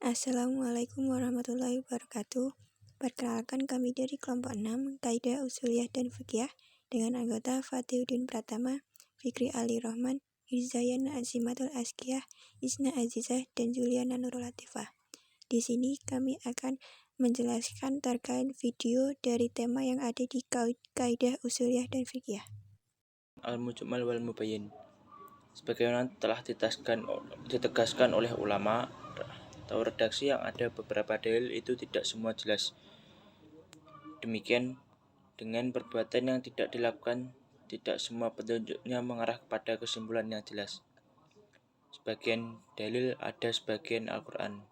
Assalamualaikum warahmatullahi wabarakatuh. Perkenalkan kami dari kelompok 6, Kaidah Usuliyah dan Fiqhiyah, dengan anggota Fathiuddin Pratama, Fikri Ali Rahman, Hirzayana Azimatul Azkiyah, Isna Azizah, dan Juliana Nurul Latifah. Di sini kami akan menjelaskan terkait video dari tema yang ada di Kaidah Usuliyah dan Fiqhiyah. Al-Mujmal wal Mubayyin. Sebagaimana telah ditegaskan oleh ulama atau redaksi yang ada beberapa dalil itu tidak semua jelas. Demikian dengan perbuatan yang tidak dilakukan, tidak semua petunjuknya mengarah kepada kesimpulan yang jelas. Sebagian dalil ada sebagian Al-Quran.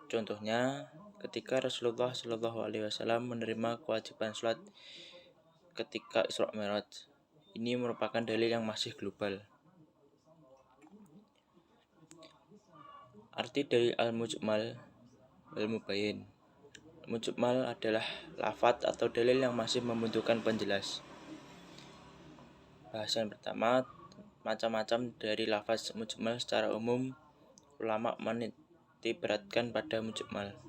Contohnya, ketika Rasulullah SAW menerima kewajiban sholat ketika Isra Mi'raj, ini merupakan dalil yang masih global. Arti dari al-mujmal wal mubayyin. Mujmal adalah lafadz atau dalil yang masih membutuhkan penjelas. Bahasan pertama, macam-macam dari lafadz mujmal secara umum ulama menitikberatkan pada mujmal.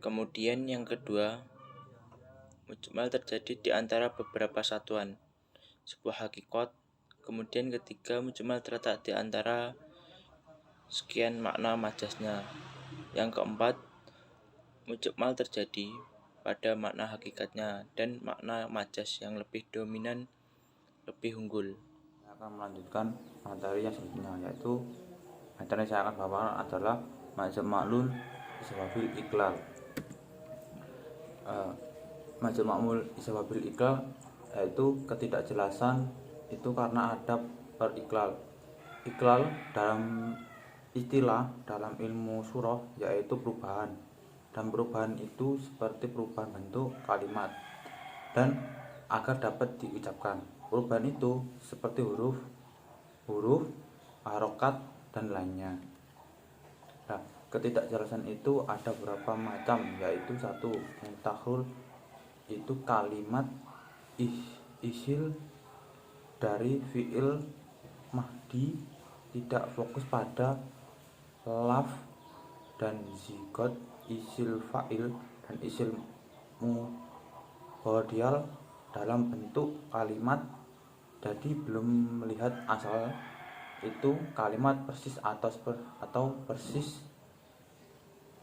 Kemudian yang kedua, mujmal terjadi di antara beberapa satuan, sebuah hakikat. Kemudian ketiga, mujmal terletak di antara sekian makna majaznya. Yang keempat, mujmal terjadi pada makna hakikatnya dan makna majaz yang lebih dominan, lebih unggul. Saya akan melanjutkan materi yang selanjutnya, yaitu materi yang saya akan bawakan adalah majma'ul isbabil iqlal. Majma'ul isbabil iqlal yaitu ketidakjelasan itu karena ada beriklal. Iklal dalam istilah dalam ilmu surah yaitu perubahan, dan perubahan itu seperti perubahan bentuk kalimat dan agar dapat diucapkan. Perubahan itu seperti huruf, harokat, dan lainnya. Nah, ketidakjelasan itu ada beberapa macam, yaitu satu, mutakhul, itu kalimat isil dari fi'il mahdi tidak fokus pada laf dan zigot, isil fa'il dan isil mubhadial dalam bentuk kalimat, jadi belum melihat asal itu kalimat persis atau persis,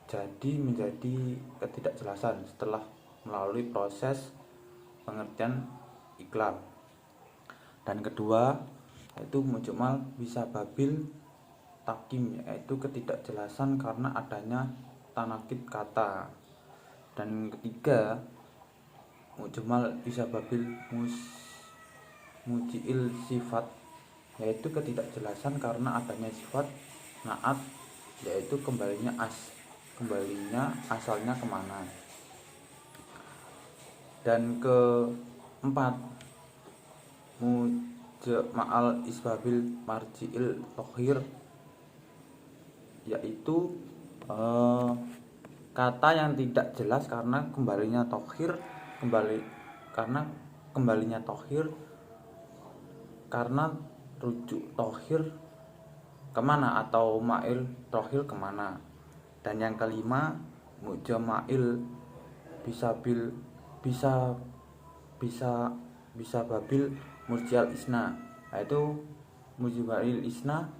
jadi menjadi ketidakjelasan setelah melalui proses pengertian iklal. Dan kedua, yaitu mujmal bisa babil takim, yaitu ketidakjelasan karena adanya tanakid kata. Dan ketiga, mujmal bisa babil mujiil sifat, yaitu ketidakjelasan karena adanya sifat naat, yaitu kembalinya asalnya kemana. Dan keempat, mujma'al isbabil marji'il tohir, yaitu kata yang tidak jelas karena kembalinya tohir, karena rujuk tohir kemana atau ma'il tohir kemana. Dan yang kelima, mujma'il bisa babil murjial isna, yaitu mujma'il isna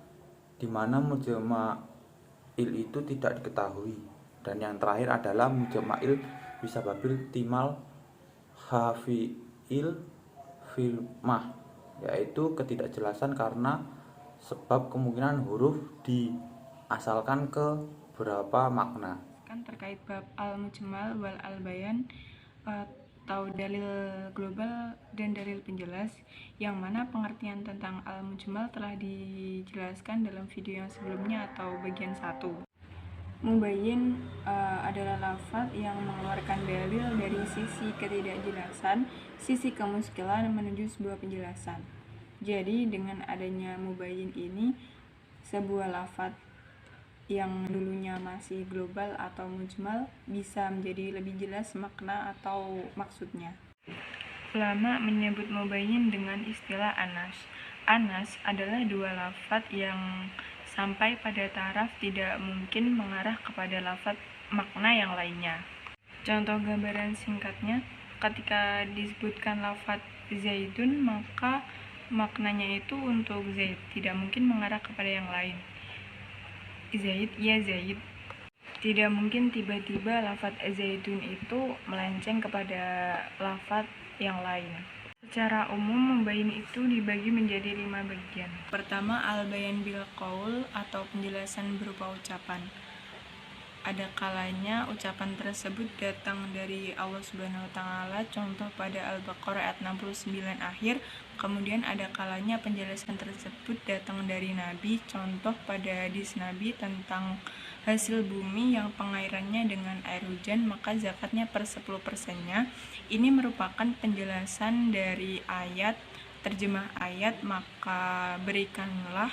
di mana mujma'il itu tidak diketahui. Dan yang terakhir adalah mujma'il bisa babil timal hafi'il filmah, yaitu ketidakjelasan karena sebab kemungkinan huruf diasalkan ke beberapa makna. Terkait bab al-mujmal wal al-bayan atau dalil global dan dalil penjelas, yang mana pengertian tentang al-mujmal telah dijelaskan dalam video yang sebelumnya atau bagian 1. Mubayyin adalah lafaz yang mengeluarkan dalil dari sisi ketidakjelasan, sisi kemuskilan menuju sebuah penjelasan. Jadi dengan adanya mubayyin ini, sebuah lafaz yang dulunya masih global atau mujmal bisa menjadi lebih jelas makna atau maksudnya. Ulama menyebut mubayyin dengan istilah anas. Anas adalah dua lafaz yang sampai pada taraf tidak mungkin mengarah kepada lafaz makna yang lainnya. Contoh gambaran singkatnya, ketika disebutkan lafaz Zaidun, maka maknanya itu untuk Zaid, tidak mungkin mengarah kepada yang lain. Zaid, ya Zaid. Tidak mungkin tiba-tiba lafaz Zaidun itu melenceng kepada lafaz yang lain. Secara umum, mubayin itu dibagi menjadi 5 bagian. Pertama, al-bayan bil qaul atau penjelasan berupa ucapan. Ada kalanya ucapan tersebut datang dari Allah Subhanahu wa taala, contoh pada Al-Baqarah ayat 69 akhir. Kemudian ada kalanya penjelasan tersebut datang dari Nabi, contoh pada hadis Nabi tentang hasil bumi yang pengairannya dengan air hujan, maka zakatnya per 10%-nya. Ini merupakan penjelasan dari ayat, terjemah ayat, maka berikanlah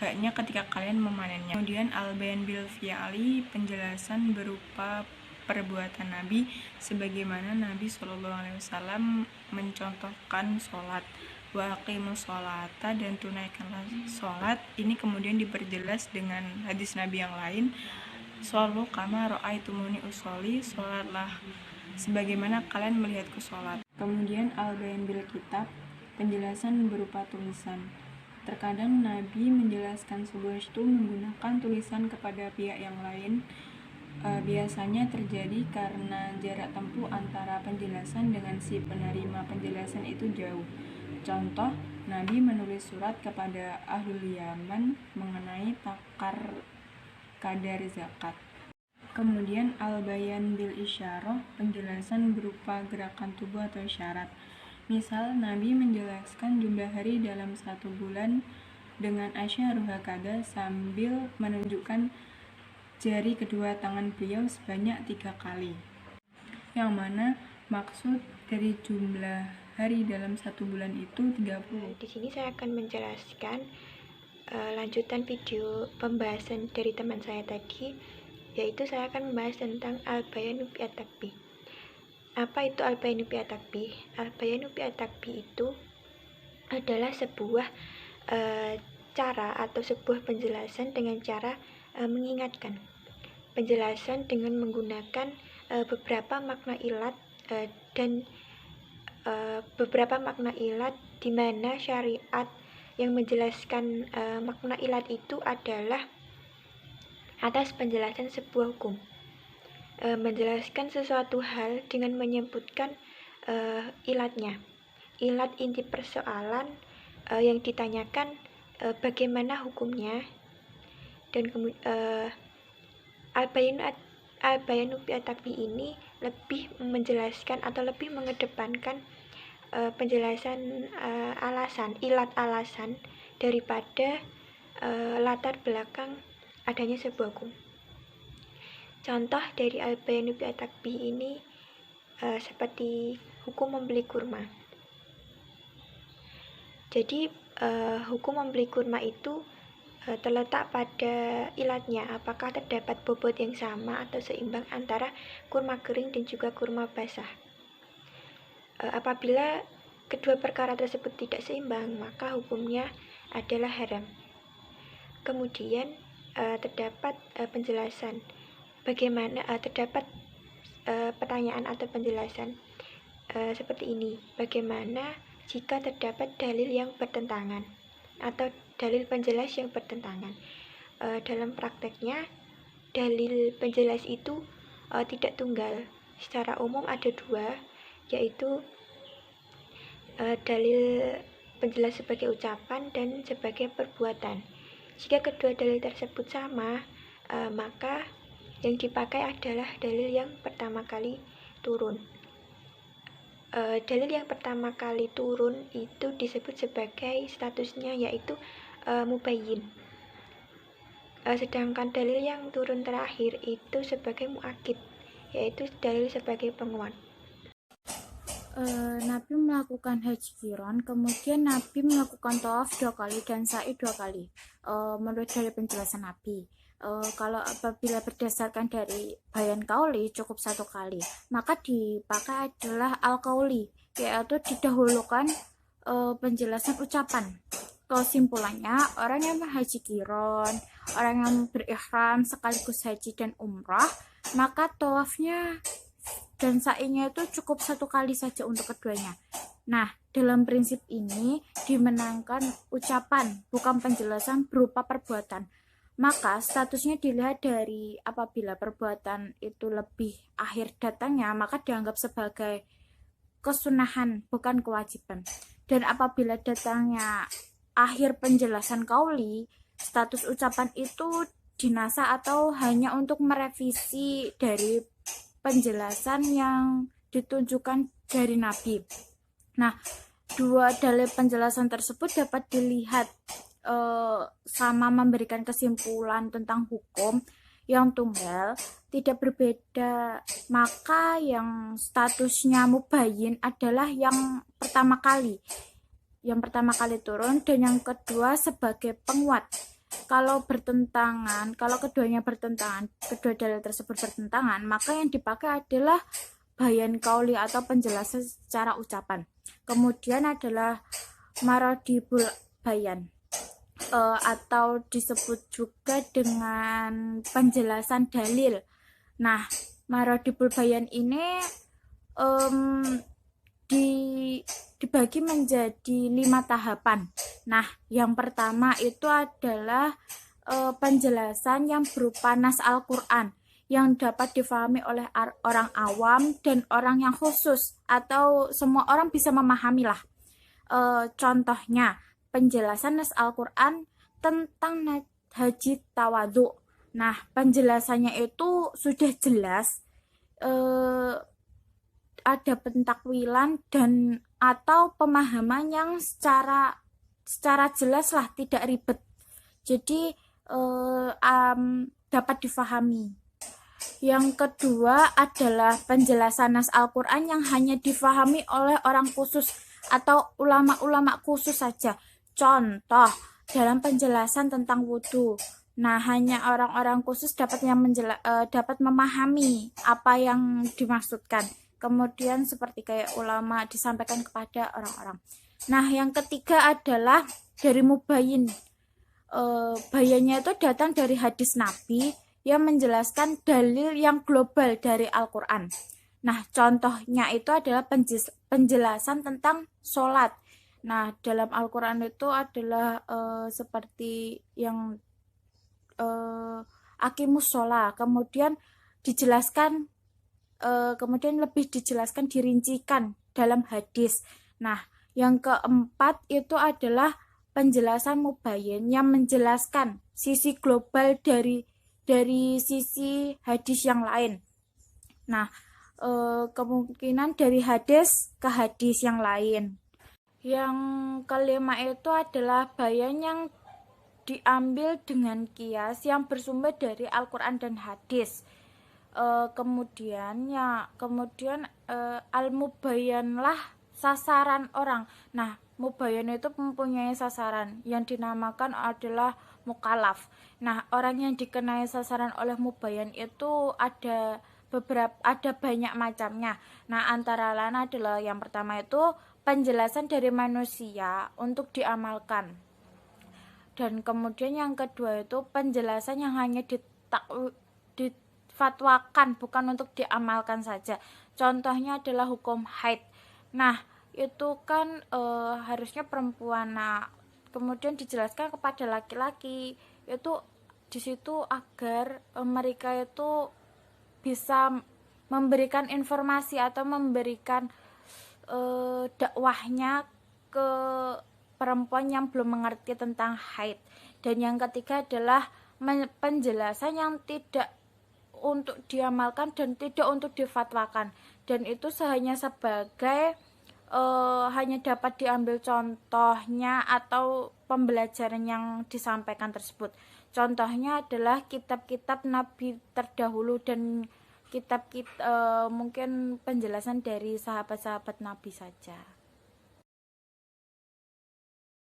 haknya ketika kalian memanennya. Kemudian al-bayan bil fi'ali, penjelasan berupa perbuatan Nabi, sebagaimana Nabi SAW mencontohkan sholat, wa aqimus sholata, dan tunaikanlah sholat. Ini kemudian diperjelas dengan hadis Nabi yang lain, shollu kama ra'aitumuni usolli, sholatlah sebagaimana kalian melihatku sholat. Kemudian al-bayan bil kitab, penjelasan berupa tulisan. Terkadang Nabi menjelaskan sebuah itu menggunakan tulisan kepada pihak yang lain. Biasanya terjadi karena jarak tempuh antara penjelasan dengan si penerima penjelasan itu jauh. Contoh, Nabi menulis surat kepada Ahlul Yaman mengenai kadar zakat. Kemudian al-bayan bil isyarah, penjelasan berupa gerakan tubuh atau isyarat. Misal, Nabi menjelaskan jumlah hari dalam 1 bulan dengan asyharu hakada sambil menunjukkan jari kedua tangan beliau sebanyak 3 kali. Yang mana maksud dari jumlah hari dalam 1 bulan itu 30. Di sini saya akan menjelaskan lanjutan video pembahasan dari teman saya tadi, yaitu saya akan membahas tentang al-bayanu fi at-takbih. Apa itu al-bayanu fi at-takbih? Al-bayanu fi at-takbih itu adalah sebuah cara atau sebuah penjelasan dengan cara mengingatkan. Penjelasan dengan menggunakan beberapa makna ilat dan beberapa makna ilat, di mana syariat yang menjelaskan makna ilat itu adalah atas penjelasan sebuah hukum. Menjelaskan sesuatu hal dengan menyebutkan ilatnya. Ilat inti persoalan yang ditanyakan bagaimana hukumnya, dan al-bayanu fi at-takbih ini lebih menjelaskan atau lebih mengedepankan penjelasan ilat alasan daripada latar belakang adanya sebuah hukum. Contoh dari al-bayanu fi at-takbih ini seperti hukum membeli kurma. Jadi hukum membeli kurma itu terletak pada ilatnya, apakah terdapat bobot yang sama atau seimbang antara kurma kering dan juga kurma basah. Apabila kedua perkara tersebut tidak seimbang, maka hukumnya adalah haram. Kemudian terdapat penjelasan bagaimana terdapat pertanyaan atau penjelasan seperti ini. Bagaimana jika terdapat dalil yang bertentangan atau dalil penjelas yang bertentangan? Dalam prakteknya, dalil penjelas itu tidak tunggal. Secara umum ada 2, yaitu dalil penjelas sebagai ucapan dan sebagai perbuatan. Jika kedua dalil tersebut sama, maka yang dipakai adalah dalil yang pertama kali turun. Dalil yang pertama kali turun itu disebut sebagai statusnya yaitu mubayyin. Sedangkan dalil yang turun terakhir itu sebagai muakid, yaitu dalil sebagai penguat. Nabi melakukan haji qiron, kemudian Nabi melakukan tawaf 2 kali dan sa'i 2 kali. Menurut dari penjelasan Nabi, kalau apabila berdasarkan dari bayan kauli cukup 1 kali, maka dipakai adalah al-kauli, yaitu didahulukan penjelasan ucapan. kesimpulannya, orang yang berhaji qiron, orang yang berikhram sekaligus haji dan umrah, maka tawafnya dan sa'inya itu cukup 1 kali saja untuk keduanya. Nah, dalam prinsip ini dimenangkan ucapan, bukan penjelasan berupa perbuatan. Maka statusnya dilihat dari apabila perbuatan itu lebih akhir datangnya, maka dianggap sebagai kesunahan, bukan kewajiban. Dan apabila datangnya akhir penjelasan kauli, status ucapan itu dinasa atau hanya untuk merevisi dari penjelasan yang ditunjukkan dari Nabi. Nah, 2 dalil penjelasan tersebut dapat dilihat sama memberikan kesimpulan tentang hukum yang tunggal, tidak berbeda. Maka yang statusnya mubayyin adalah yang pertama kali turun, dan yang kedua sebagai penguat. Kalau keduanya bertentangan, kedua dalil tersebut bertentangan, maka yang dipakai adalah bayan kauli atau penjelasan secara ucapan. Kemudian adalah maradibul bayan, atau disebut juga dengan penjelasan dalil. Nah, maradibul bayan ini dibagi menjadi 5 tahapan. Nah, yang pertama itu adalah penjelasan yang berupa nas Al-Quran yang dapat difahami oleh orang awam dan orang yang khusus, atau semua orang bisa memahami lah. Contohnya penjelasan nas Al-Quran tentang haji tawadhu. Nah, penjelasannya itu sudah jelas, ada pentakwilan dan atau pemahaman yang secara jelas lah, tidak ribet. Jadi dapat difahami. Yang kedua adalah penjelasan nas Al-Quran yang hanya difahami oleh orang khusus atau ulama-ulama khusus saja. Contoh dalam penjelasan tentang wudhu. Nah, hanya orang-orang khusus dapat memahami apa yang dimaksudkan. Kemudian seperti kayak ulama disampaikan kepada orang-orang. Nah, yang ketiga adalah dari mubayyin. Bayannya itu datang dari hadis Nabi yang menjelaskan dalil yang global dari Al-Quran. Nah, contohnya itu adalah penjelasan tentang sholat. Nah, dalam Al-Quran itu adalah seperti yang aqimus sholat, kemudian lebih dijelaskan, dirincikan dalam hadis. Nah, yang keempat itu adalah penjelasan mubayyin yang menjelaskan sisi global dari sisi hadis yang lain. Nah, kemungkinan dari hadis ke hadis yang lain. Yang kelima itu adalah bayan yang diambil dengan kias yang bersumber dari Al-Quran dan hadis. Kemudian al-mubayyanlah sasaran orang. Nah, mubayyan itu mempunyai sasaran yang dinamakan adalah mukallaf. Nah, orang yang dikenai sasaran oleh mubayyan itu ada banyak macamnya. Nah, antara lain adalah yang pertama itu penjelasan dari manusia untuk diamalkan. Dan kemudian yang kedua itu penjelasan yang hanya difatwakan, bukan untuk diamalkan saja. Contohnya adalah hukum haid. Nah, itu kan harusnya perempuan. Nah, kemudian dijelaskan kepada laki-laki itu di situ agar mereka itu bisa memberikan informasi atau memberikan dakwahnya ke perempuan yang belum mengerti tentang haid. Dan yang ketiga adalah penjelasan yang tidak untuk diamalkan dan tidak untuk difatwakan, dan itu hanya sebagai hanya dapat diambil contohnya atau pembelajaran yang disampaikan tersebut. Contohnya adalah kitab-kitab Nabi terdahulu dan mungkin penjelasan dari sahabat-sahabat Nabi saja.